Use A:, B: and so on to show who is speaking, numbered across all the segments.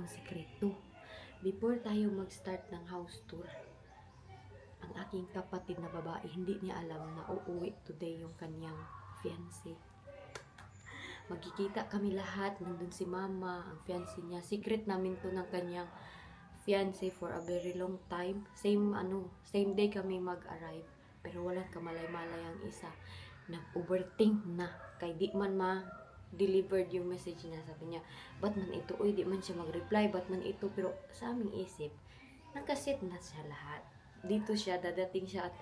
A: ang sekreto. Before tayo mag-start ng house tour, ang aking kapatid na babae, hindi niya alam na uuwi today yung kanyang fiancé. Magkikita kami lahat, nandun si mama, ang fiancé niya. Secret namin to ng kanyang fiancé for a very long time. Same day kami mag-arrive. Pero walang kamalay-malay ang isa. Nag-overthink na. Kay di man delivered yung message niya. Sabi niya, ba't man ito? Uy, di man siya mag-reply. Ba't man ito? Pero sa aming isip, nakaset na siya lahat. Dito siya, dadating siya at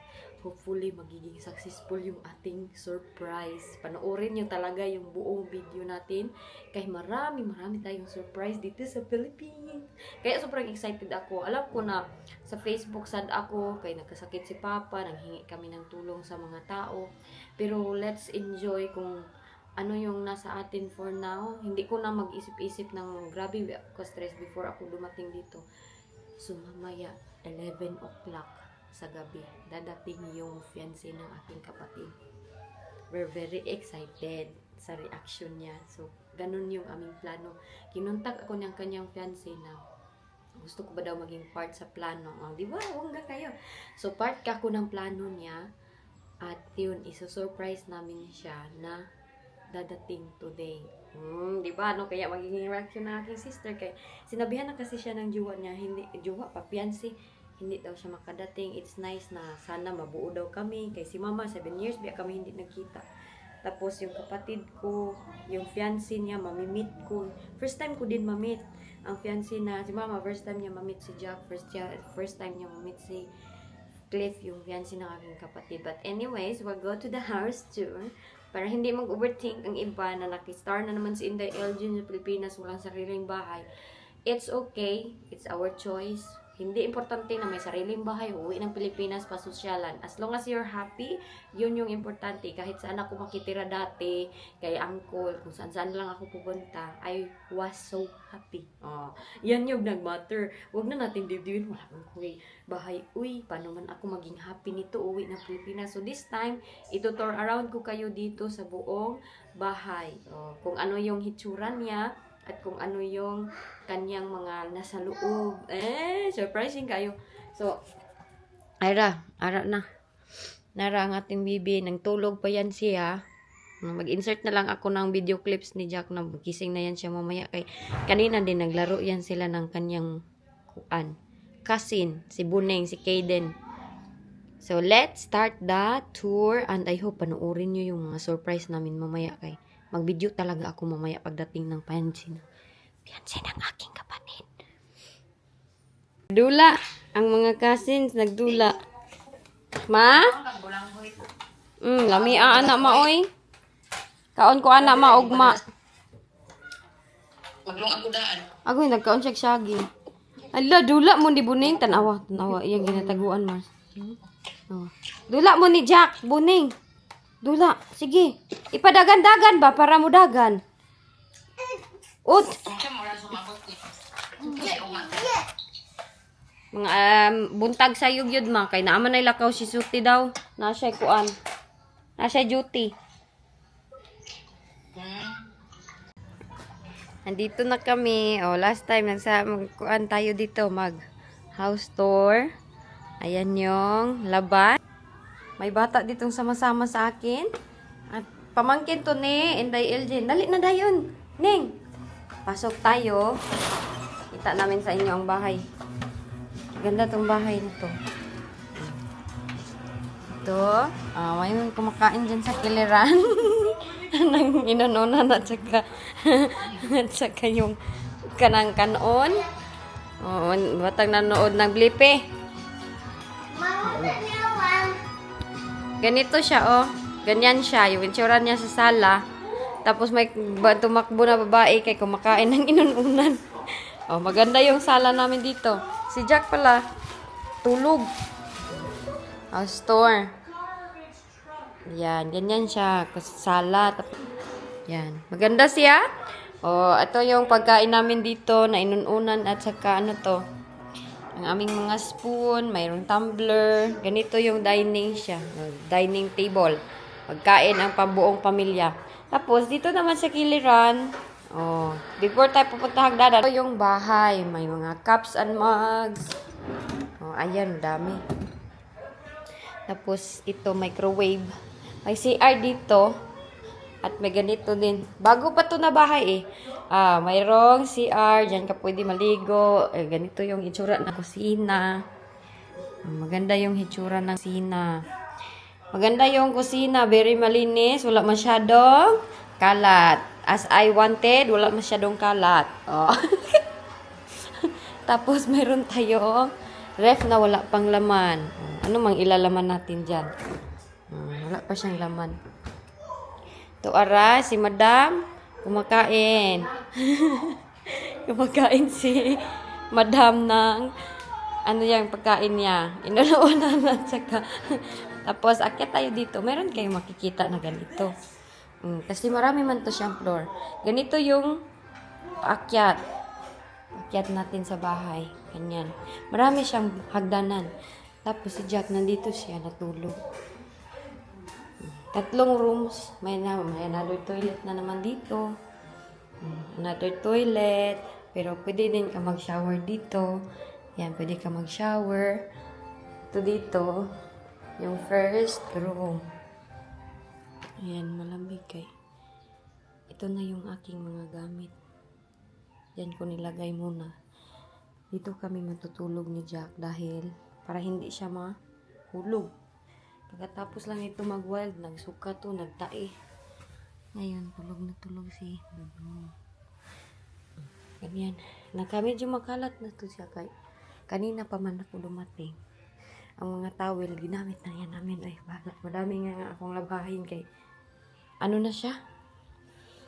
A: hopefully magiging successful yung ating surprise. Panoorin niyo talaga yung buong video natin. Kaya marami tayong surprise dito sa Philippines. Kaya sobrang excited ako. Alam ko na sa Facebook sad ako, kaya nagkasakit si Papa, nanghingi kami ng tulong sa mga tao. Pero let's enjoy kung ano yung nasa atin for now. Hindi ko na mag-isip-isip ng grabe ako stress before ako dumating dito. So mamaya 11 o'clock sa gabi, dadating yung fiancé ng aking kapatid. We're very excited sa reaction niya. So, ganun yung aming plano. Kinontak ako ng kanyang fiancé na gusto ko ba daw maging part sa plano. Oh, di ba? Huwag kayo. So, part ka ko ng plano niya. At yun, iso-surprise namin siya na dadating today. Di ba? Ano kaya magiging reaction ng aking sister? Kaya sinabihan na kasi siya ng jowa niya, hindi, jowa pa, fiancé, hindi daw siya makadating. It's nice na sana mabuo daw kami. Kay si mama, 7 years, biya kami hindi nagkita. Tapos yung kapatid ko, yung fiancé niya, mamimit ko. First time ko din mamit ang fiancé na, si mama, first time niya mamit si Jack, first time niya mamit si Cliff, yung fiancé ng aking kapatid. But anyways, we'll go to the house tour. Para hindi mag-overthink ang iba na nakistar na naman si Inday Elgin sa Pilipinas, walang sariling bahay. It's okay. It's our choice. Hindi importante na may sariling bahay, uwi ng Pilipinas, pasosyalan. As long as you're happy, yun yung importante. Kahit saan ako makitira dati, kay uncle, kung saan lang ako pupunta, I was so happy. Yan yung nag-matter. Huwag na natin dibdibin, wala kang bahay. Uy, paano man ako maging happy nito, uwi ng Pilipinas. So this time, itutur around ko kayo dito sa buong bahay. Kung ano yung hitsura niya, at kung ano yung kanyang mga nasa loob. Surprising kayo. So, ara na. Nara ang ating bibi. Nagtulog pa yan siya. Mag-insert na lang ako ng video clips ni Jack na gising na yan siya mamaya. Kay kanina din naglaro yan sila ng kanyang cousin, si Buneng, si Kaden. So, let's start the tour. And I hope panoorin nyo yung mga surprise namin mamaya. Kay mag-video talaga ako mamaya pagdating ng fiancé ng aking kapatid. Dula. Ang mga cousins nagdula. Ma? Lami anak maoy. Kaon ko anak maugma.
B: Maglong ako daan.
A: Agoy nagkaon siya syagi. Ala dula mo di Buning tanawa. Iyang ginataguan mas. Dula mo ni Jack, Buning. Dula, sige. Ipadagan-dagan ba para mo dagan? Ut. Mga buntag sa yugyod ma kay naaman ay lakaw si Suti daw. Nasa kuan. Nasa duty. Nandito na kami. Last time magkuan tayo dito mag house tour. Ayan yung laban. May bata ditong sama-sama sa akin. At pamangkin to ni Inday Elgin. Dali na dayon. Ning. Pasok tayo. Kita namin sa inyo ang bahay. Ganda tong bahay na to. Ito. May kumakain dyan sa kiliran. Nang inununan at saka yung kanang kanon. Batang nanood ng blipe. Ganito siya, Ganyan siya. Yung itsura niya sa sala. Tapos may tumakbo na babae kay kumakain ng inununan. Maganda yung sala namin dito. Si Jack pala, tulog. Store. Yan, ganyan siya. Sala. Yan. Maganda siya. Ito yung pagkain namin dito na inununan at saka ano to. Ang aming mga spoon, mayroong tumbler. Ganito yung dining siya. Dining table. Pagkain ang pambuong pamilya. Tapos, dito naman sa kiliran, Oh, before tayo pupunta hagdanan, ito yung bahay. May mga cups and mugs. Oh, ayan, dami. Tapos, ito, microwave. May CR dito. At may ganito din. Bago pa to na bahay eh. Mayroong CR. Diyan ka pwede maligo. Ganito yung itsura ng kusina. Maganda yung itsura ng kusina. Maganda yung kusina. Very malinis. Wala masyadong kalat. As I wanted, wala masyadong kalat. Oh. Tapos, meron tayong ref na wala pang laman. Ano mang ilalaman natin dyan? Wala pa siyang laman. Ito ara, si Madam, kumakain. Kumakain si Madam ng, ano yung pagkain niya. Inuunan at saka. Tapos, akyat tayo dito. Meron kayong makikita na ganito. Kasi marami man to siyang floor. Ganito yung akyat. Akyat natin sa bahay. Ganyan. Marami siyang hagdanan. Tapos si Jack, nandito siya natulog. 3 rooms. May another toilet na naman dito. Another toilet. Pero pwede din ka mag-shower dito. Yan, pwede ka mag-shower. Ito dito. Yung first room. Ayan, malamig kay. Ito na yung aking mga gamit. Yan ko nilagay muna. Dito kami matutulog ni Jack dahil para hindi siya mahulog. Pagkatapos lang ito mag-wild, nagsuka to, nagtae. Ngayon, tulog na tulog si Dodo. Ganyan. Medyo makalat na to siya kay kanina pa man ako dumating. Ang mga towel, ginamit na yan namin. Ay, madami nga akong labahin kay ano na siya?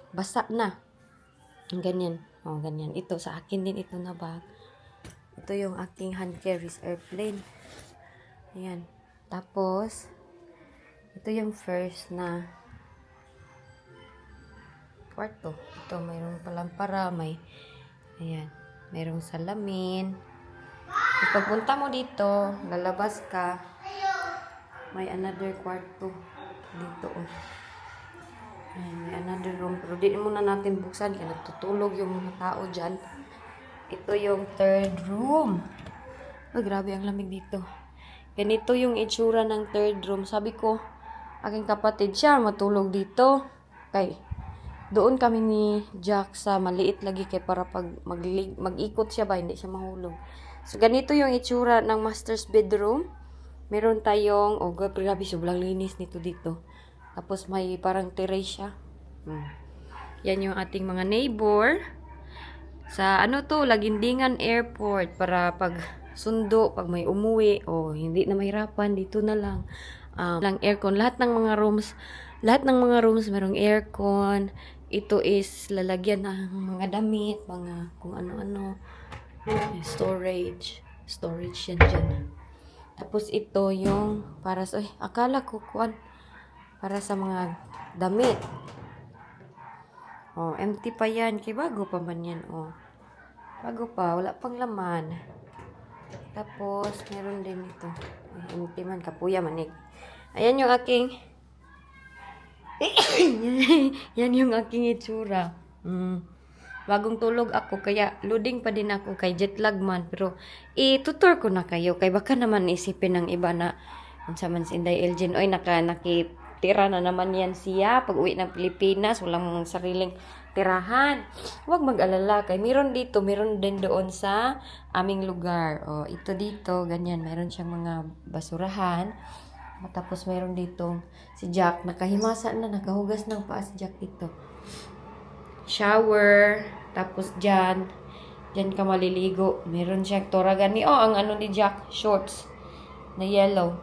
A: Basa na. Ganyan. Oh, ganyan. Ito, sa akin din ito na bag. Ito yung aking hand carries airplane. Ayan. Tapos, ito yung first na kwarto. Ito, mayroong palampara, ayan, mayroong salamin. Pagpunta mo dito, lalabas ka, may another kwarto dito. Ayan, may another room. Pero di muna natin buksan kaya natutulog yung mga tao dyan. Ito yung third room. Ay, grabe ang lamig dito. Ganito yung itsura ng third room. Sabi ko, aking kapatid siya matulog dito. Kay, doon kami ni Jack sa maliit lagi kay para pag mag-ikot siya ba, hindi siya mahulog. So, ganito yung itsura ng master's bedroom. Meron tayong, grabe, sobrang linis nito dito. Tapos may parang terrace siya. Yan yung ating mga neighbor. Sa Lagindingan Airport para pag sundo, pag may umuwi, hindi na mahirapan, dito na lang. Lang aircon. Lahat ng mga rooms merong aircon. Ito is lalagyan ng mga damit, mga kung ano-ano. Storage yan dyan. Tapos ito yung para sa, akala ko para sa mga damit. Empty pa yan. Kaya bago pa man yan. Bago pa. Wala pang laman. Tapos, meron din ito. Empty man. Kapuya manig. Ayan yung aking yan yung aking itsura. Bagong tulog ako. Kaya, loading pa din ako kay jet lag man. Pero, itutur ko na kayo. Kaya baka naman isipin ng iba na unsa man si Inday Elgin. Oy, nakitira na naman yan siya. Pag uwi ng Pilipinas, walang sariling tirahan. Huwag mag-alala. Kay meron din doon sa aming lugar. Ito dito, ganyan. Meron siyang mga basurahan. Tapos meron dito si Jack. Nakahimasa na, nakahugas ng paa si Jack dito. Shower. Tapos dyan ka maliligo. Meron siyang toragan ni, ang ni Jack, shorts na yellow.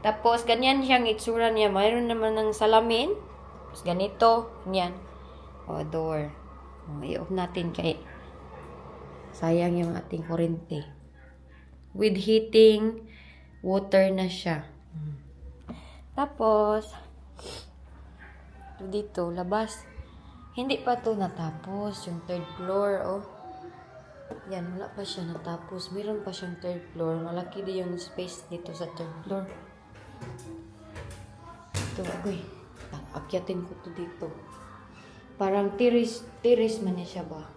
A: Tapos, ganyan siyang itsura niya. Mayroon naman ng salamin. Tapos, ganito. Ganyan. Door. I-off natin kay sayang yung ating kurente. With heating water na siya. Tapos, dito, labas. Hindi pa to natapos. Yung third floor, Yan, wala pa siya natapos. Meron pa siyang third floor. Malaki din yung space dito sa third floor. Ito, akyatin ko to dito. Parang tiris man niya siya ba?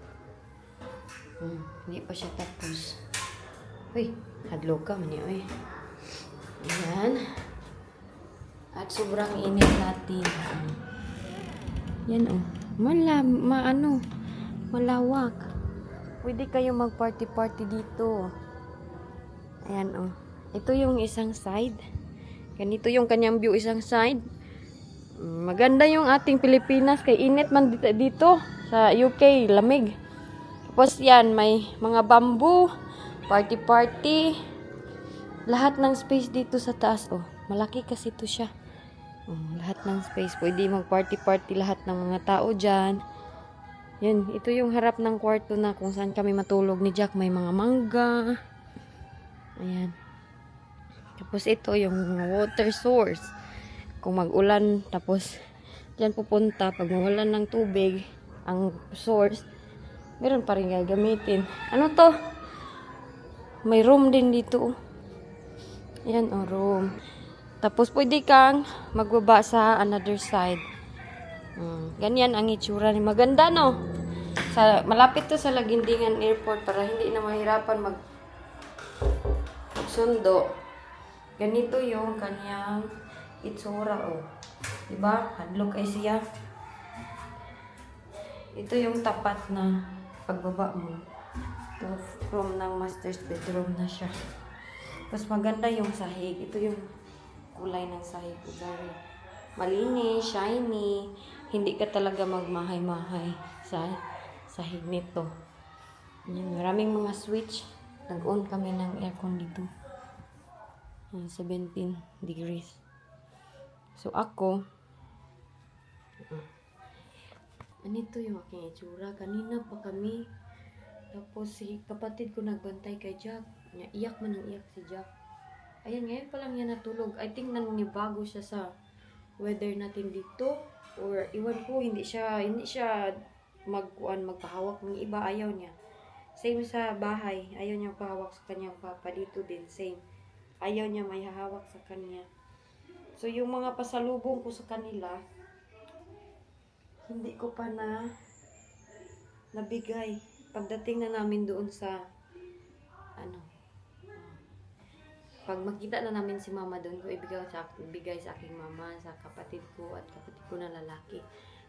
A: Hindi pa siya tapos. Uy, hadlo ka man niya, uy. Ayan. At sobrang init natin. Yan, oh. Malawak. Pwede kayo mag-party-party dito. Ayan, oh. Ito yung isang side. Ganito yung kanyang view, isang side. Maganda yung ating Pilipinas. Kay init man dito. Sa UK, lamig. Tapos yan, may mga bamboo. Party-party. Lahat ng space dito sa taas, oh. Malaki kasi ito siya. Lahat ng space. Pwede mag-party-party lahat ng mga tao dyan. Yan, ito yung harap ng kwarto na kung saan kami matulog ni Jack. May mga mangga. Ayan. Tapos ito yung water source. Kung mag-ulan, tapos dyan pupunta. Pag mawalan ng tubig, ang source, meron pa rin gagamitin. Ano to? May room din dito. Ayan, room. Tapos pwede kang magbaba sa another side. Ganyan ang itsura ni. Maganda, no? Malapit to sa Lagindingan Airport para hindi na mahirapan magsundo. Ganito yung kanyang itsura, oh. Diba? Hadlok ay siya. Ito yung tapat na pagbaba mo. Ito, from ng master's bedroom na siya. Tapos maganda yung sahig. Ito yung kulay ng sahig. Very malinis, shiny. Hindi ka talaga magmahay-mahay sa sahig nito. Yan, maraming mga switch. Nag-on kami ng aircon dito. 17 degrees. So ako, anito yung aking itsura. Kanina pa kami. Tapos si kapatid ko nagbantay kay Jack. Iyak man ang iyak si Jack. Ayan, ngayon pa lang yan natulog. I think nanibago siya sa weather natin dito. Or iwan ko, hindi siya magpahawak ng iba. Ayaw niya. Same sa bahay. Ayaw niya pahawak sa kanyang papa. Dito din, same. Ayaw niya may hahawak sa kanya. So, yung mga pasalubong ko sa kanila, hindi ko pa nabigay. Pagdating na namin doon sa pag makita na namin si mama doon, ko ibigay sa aking mama, sa kapatid ko at kapatid ko na lalaki.